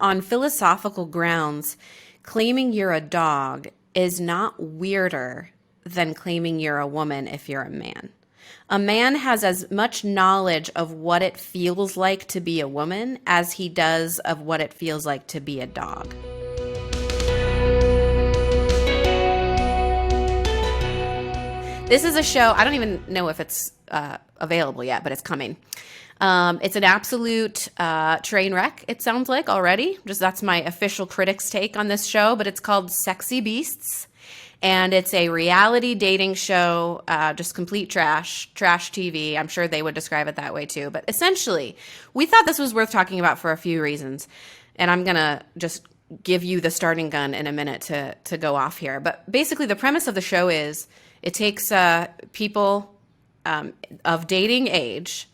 on philosophical grounds, claiming you're a dog is not weirder than claiming you're a woman if you're a man. A man has as much knowledge of what it feels like to be a woman as he does of what it feels like to be a dog. This is a show, I don't even know if it's available yet, but it's coming. It's an absolute train wreck, it sounds like already. Just that's my official critic's take on this show, but it's called Sexy Beasts. And it's a reality dating show, just complete trash TV. I'm sure they would describe it that way too. But essentially, we thought this was worth talking about for a few reasons. And I'm going to just give you the starting gun in a minute to go off here. But basically, the premise of the show is it takes people of dating age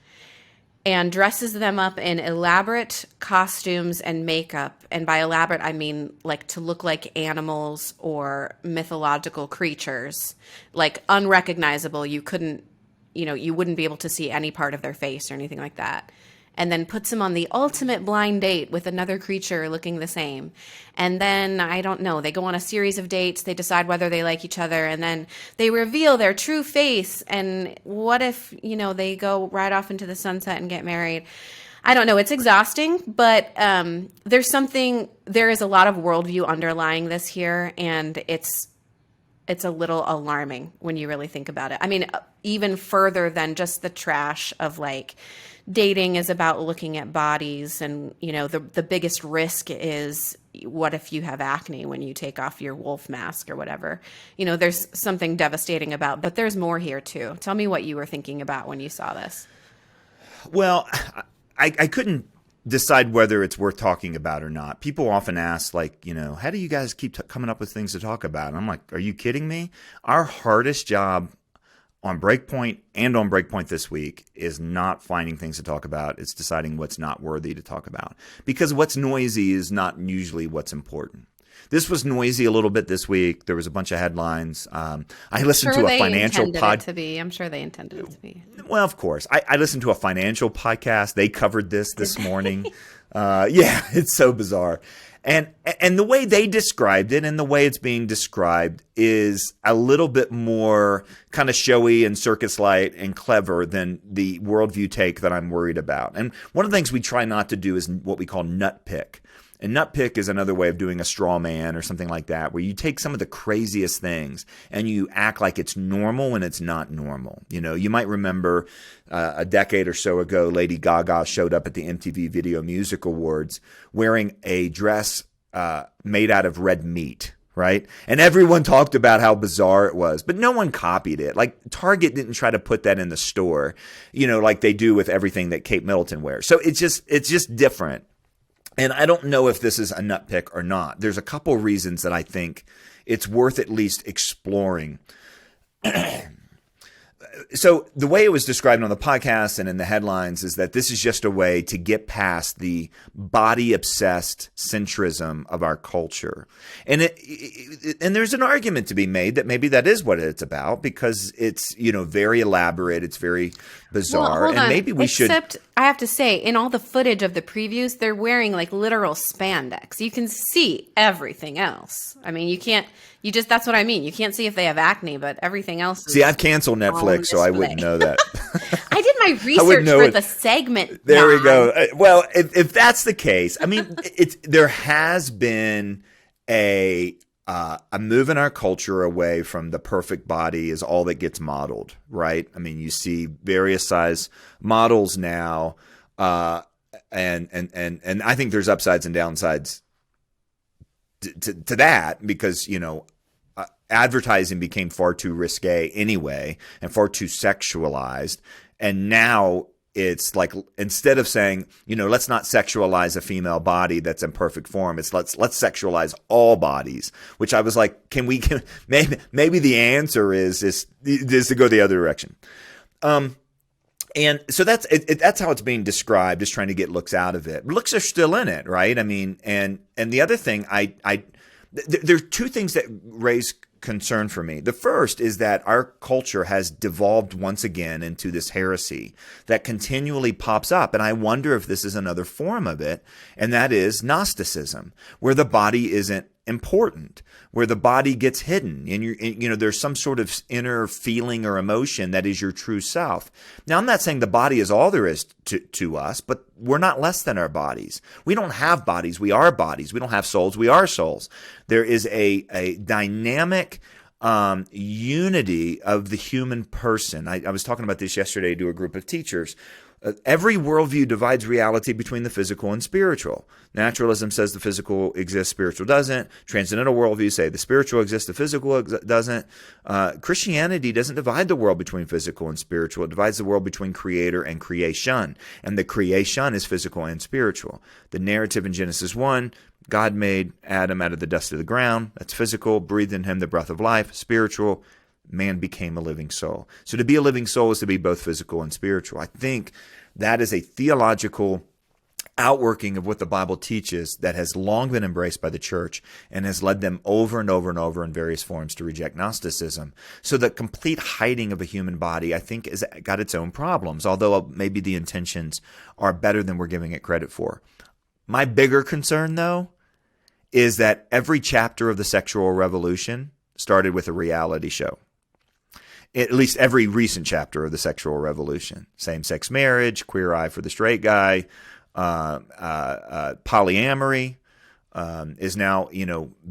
and dresses them up in elaborate costumes and makeup. And by elaborate, I mean like to look like animals or mythological creatures, like unrecognizable. You wouldn't be able to see any part of their face or anything like that. And then puts them on the ultimate blind date with another creature looking the same. And then, I don't know, they go on a series of dates, they decide whether they like each other, and then they reveal their true face. And what if, they go right off into the sunset and get married? I don't know, it's exhausting, but there is a lot of worldview underlying this here, and it's a little alarming when you really think about it. I mean, even further than just the trash of like, dating is about looking at bodies, and the biggest risk is what if you have acne when you take off your wolf mask or whatever. There's something devastating about, but there's more here too. Tell me what you were thinking about when you saw this. Well, I couldn't decide whether it's worth talking about or not. People often ask, like, how do you guys keep coming up with things to talk about? And I'm like, are you kidding me? Our hardest job on Breakpoint and on Breakpoint this week is not finding things to talk about. It's deciding what's not worthy to talk about. Because what's noisy is not usually what's important. This was noisy a little bit this week. There was a bunch of headlines. I listened to a financial podcast. I'm sure they intended it to be. Well, of course. I listened to a financial podcast. They covered this morning. Yeah, it's so bizarre. And the way they described it and the way it's being described is a little bit more kind of showy and circus light and clever than the worldview take that I'm worried about. And one of the things we try not to do is what we call nut pick. And nut pick is another way of doing a straw man or something like that, where you take some of the craziest things and you act like it's normal when it's not normal. You might remember a decade or so ago, Lady Gaga showed up at the MTV Video Music Awards wearing a dress made out of red meat. Right? And everyone talked about how bizarre it was, but no one copied it. Like Target didn't try to put that in the store, like they do with everything that Kate Middleton wears. So it's just different. And I don't know if this is a nut pick or not. There's a couple reasons that I think it's worth at least exploring. So the way it was described on the podcast and in the headlines is that this is just a way to get past the body-obsessed centrism of our culture. And and there's an argument to be made that maybe that is what it's about, because it's, very elaborate, it's very bizarre, and maybe we should. Except I have to say, in all the footage of the previews, they're wearing like literal spandex. You can see everything else. I mean, that's what I mean. You can't see if they have acne, but everything else. See, I've canceled Netflix, so I wouldn't know that. I did my research for the segment. There we go. Well, if that's the case, I mean, there has been a move in our culture away from the perfect body is all that gets modeled, right? I mean, you see various size models now, and I think there's upsides and downsides to that, because advertising became far too risque anyway and far too sexualized, and now it's like, instead of saying, let's not sexualize a female body that's in perfect form, it's let's sexualize all bodies, which I was like, maybe the answer is to go the other direction. And so that's how it's being described, is trying to get looks out of it. Looks are still in it, right? I mean, and the other thing, there are two things that raise concern for me. The first is that our culture has devolved once again into this heresy that continually pops up. And I wonder if this is another form of it, and that is Gnosticism, where the body isn't important, where the body gets hidden, and there's some sort of inner feeling or emotion that is your true self. Now, I'm not saying the body is all there is to us, but we're not less than our bodies. We don't have bodies. We are bodies. We don't have souls. We are souls. There is a dynamic unity of the human person. I was talking about this yesterday to a group of teachers. Every worldview divides reality between the physical and spiritual. Naturalism says the physical exists, spiritual doesn't. Transcendental worldviews say the spiritual exists, the physical doesn't. Christianity doesn't divide the world between physical and spiritual. It divides the world between creator and creation. And the creation is physical and spiritual. The narrative in Genesis 1, God made Adam out of the dust of the ground. That's physical. Breathed in him the breath of life. Spiritual. Man became a living soul. So to be a living soul is to be both physical and spiritual. I think that is a theological outworking of what the Bible teaches that has long been embraced by the church and has led them over and over and over in various forms to reject Gnosticism. So the complete hiding of a human body, I think, has got its own problems, although maybe the intentions are better than we're giving it credit for. My bigger concern, though, is that every chapter of the sexual revolution started with a reality show. At least every recent chapter of the sexual revolution. Same-sex marriage, queer eye for the straight guy, polyamory is now,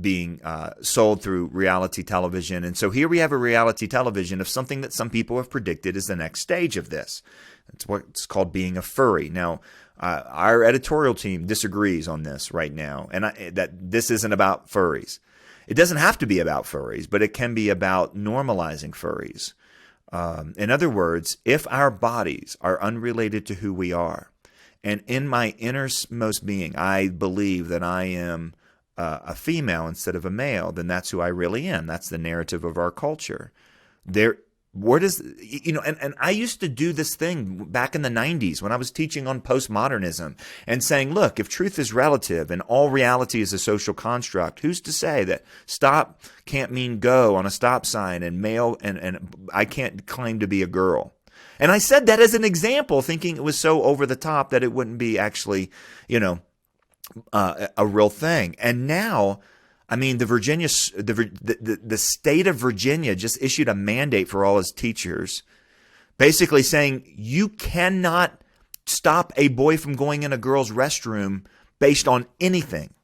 being sold through reality television. And so here we have a reality television of something that some people have predicted is the next stage of this. It's what's called being a furry. Now, our editorial team disagrees on this right now, and that this isn't about furries. It doesn't have to be about furries, but it can be about normalizing furries. In other words, if our bodies are unrelated to who we are, and in my innermost being, I believe that I am a female instead of a male, then that's who I really am. That's the narrative of our culture. And I used to do this thing back in the 90s when I was teaching on postmodernism and saying, look, if truth is relative and all reality is a social construct, who's to say that stop can't mean go on a stop sign and male and I can't claim to be a girl? And I said that as an example, thinking it was so over the top that it wouldn't be actually, a real thing. And now, the state of Virginia just issued a mandate for all its teachers, basically saying you cannot stop a boy from going in a girl's restroom based on anything.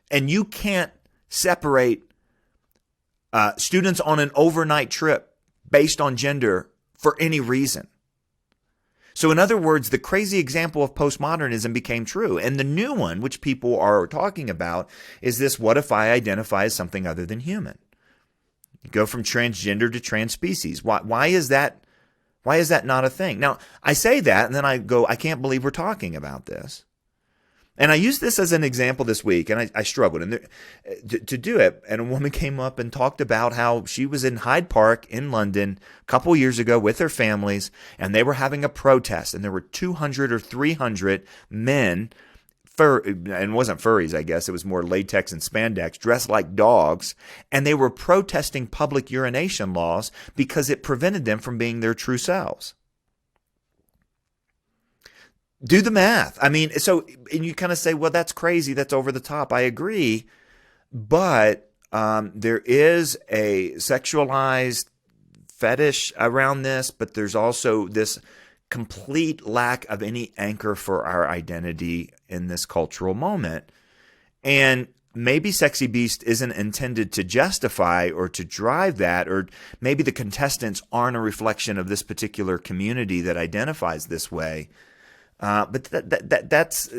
And you can't separate students on an overnight trip based on gender for any reason. So in other words, the crazy example of postmodernism became true. And the new one, which people are talking about, is this: what if I identify as something other than human? You go from transgender to transspecies. Why is that not a thing? Now, I say that, and then I go, I can't believe we're talking about this. And I used this as an example this week, and I struggled to do it. And a woman came up and talked about how she was in Hyde Park in London a couple years ago with her families, and they were having a protest, and there were 200 or 300 men, and it wasn't furries, I guess. It was more latex and spandex, dressed like dogs, and they were protesting public urination laws because it prevented them from being their true selves. Do the math. And you kind of say, well, that's crazy. That's over the top. I agree. But there is a sexualized fetish around this, but there's also this complete lack of any anchor for our identity in this cultural moment. And maybe Sexy Beast isn't intended to justify or to drive that, or maybe the contestants aren't a reflection of this particular community that identifies this way. But that's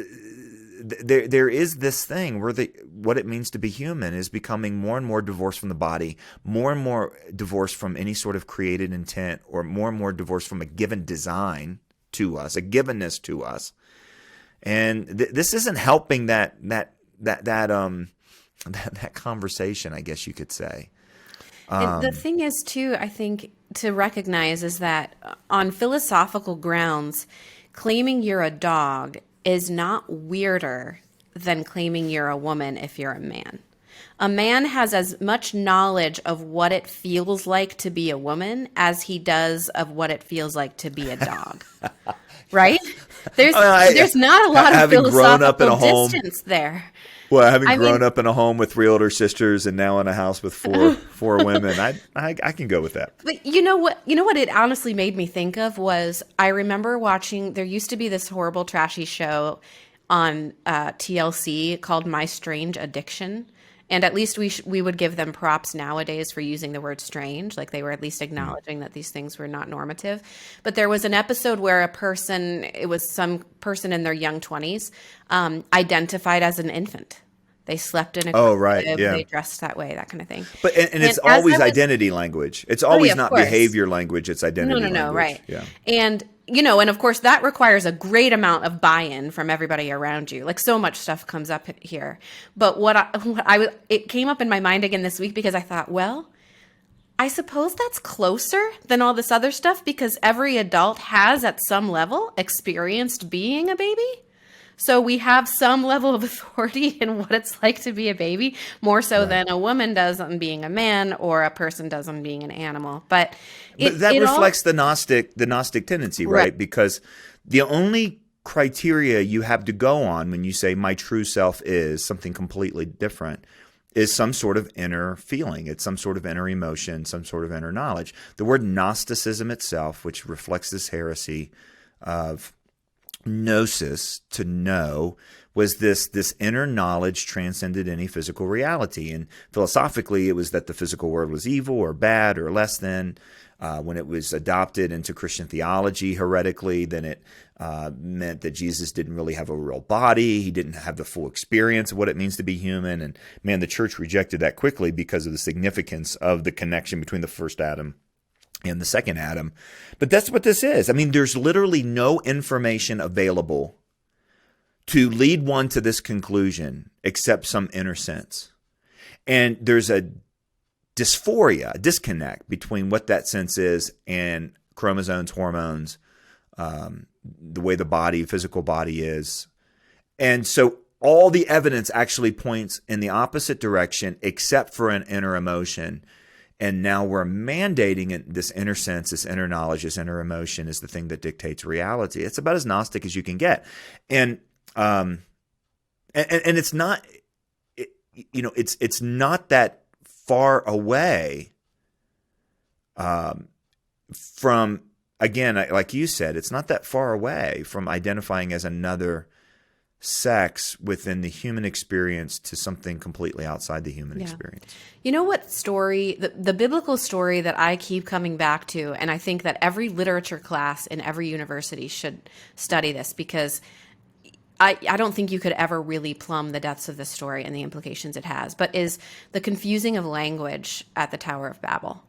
there is this thing where what it means to be human is becoming more and more divorced from the body, more and more divorced from any sort of created intent, or more and more divorced from a given design to us, a givenness to us. And this isn't helping that conversation, I guess you could say. And the thing is, too, I think to recognize is that on philosophical grounds, claiming you're a dog is not weirder than claiming you're a woman if you're a man. A man has as much knowledge of what it feels like to be a woman as he does of what it feels like to be a dog. Right? There's not a lot of having grown up in a philosophical home, distance there. well, having I grown mean, up in a home with three older sisters and now in a house with four women, I can go with that. but you know what? You know what it honestly made me think of was I remember watching. There used to be this horrible, trashy show on TLC called My Strange Addiction, and at least we would give them props nowadays for using the word strange, like they were at least acknowledging that these things were not normative. But there was an episode where it was some person in their young 20s, identified as an infant. They slept in a Oh, crib, right, yeah. they dressed that way, that kind of thing. But and it's as always I was- identity language. It's Oh, always yeah, of not course. behavior language. It's identity language. No, right. Yeah. And, and of course that requires a great amount of buy-in from everybody around you. Like so much stuff comes up here. But it came up in my mind again this week because I thought, well, I suppose that's closer than all this other stuff because every adult has at some level experienced being a baby. So we have some level of authority in what it's like to be a baby, more so than a woman does on being a man or a person does on being an animal. But that reflects the Gnostic tendency, right? Because the only criteria you have to go on when you say my true self is something completely different is some sort of inner feeling. It's some sort of inner emotion, some sort of inner knowledge. The word Gnosticism itself, which reflects this heresy of gnosis, to know, was this inner knowledge transcended any physical reality. And philosophically, it was that the physical world was evil or bad or less than. When it was adopted into Christian theology heretically, then it meant that Jesus didn't really have a real body. He didn't have the full experience of what it means to be human. And man, the church rejected that quickly because of the significance of the connection between the first Adam and the second Adam. But that's what this is. I mean, there's literally no information available to lead one to this conclusion except some inner sense. And there's a dysphoria, a disconnect between what that sense is and chromosomes, hormones, the way the physical body is. And so all the evidence actually points in the opposite direction except for an inner emotion. And now we're mandating this inner sense, this inner knowledge, this inner emotion is the thing that dictates reality. It's about as Gnostic as you can get. And it's not, it's not that far away from, again, like you said, it's not that far away from identifying as another sex within the human experience to something completely outside the human experience. You know what story, the biblical story that I keep coming back to, and I think that every literature class in every university should study this because I don't think you could ever really plumb the depths of this story and the implications it has, but is the confusing of language at the Tower of Babel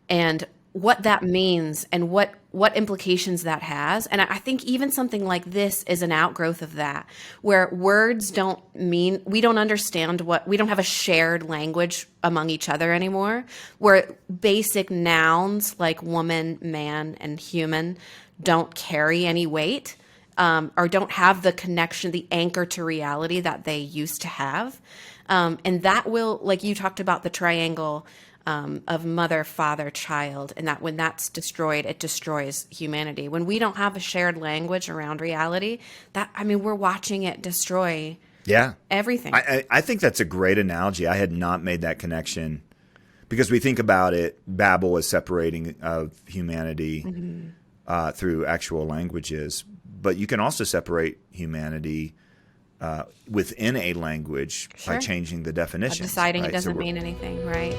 and what that means and what implications that has. And I think even something like this is an outgrowth of that, where words we don't understand we don't have a shared language among each other anymore, where basic nouns like woman, man, and human don't carry any weight. Or don't have the connection, the anchor to reality that they used to have. And that will, like you talked about the triangle of mother, father, child, and that when that's destroyed, it destroys humanity. When we don't have a shared language around reality, we're watching it destroy everything. I think that's a great analogy. I had not made that connection because we think about it, Babel as separating of humanity through actual languages. But you can also separate humanity within a language by changing the definition. Deciding it doesn't mean anything, right?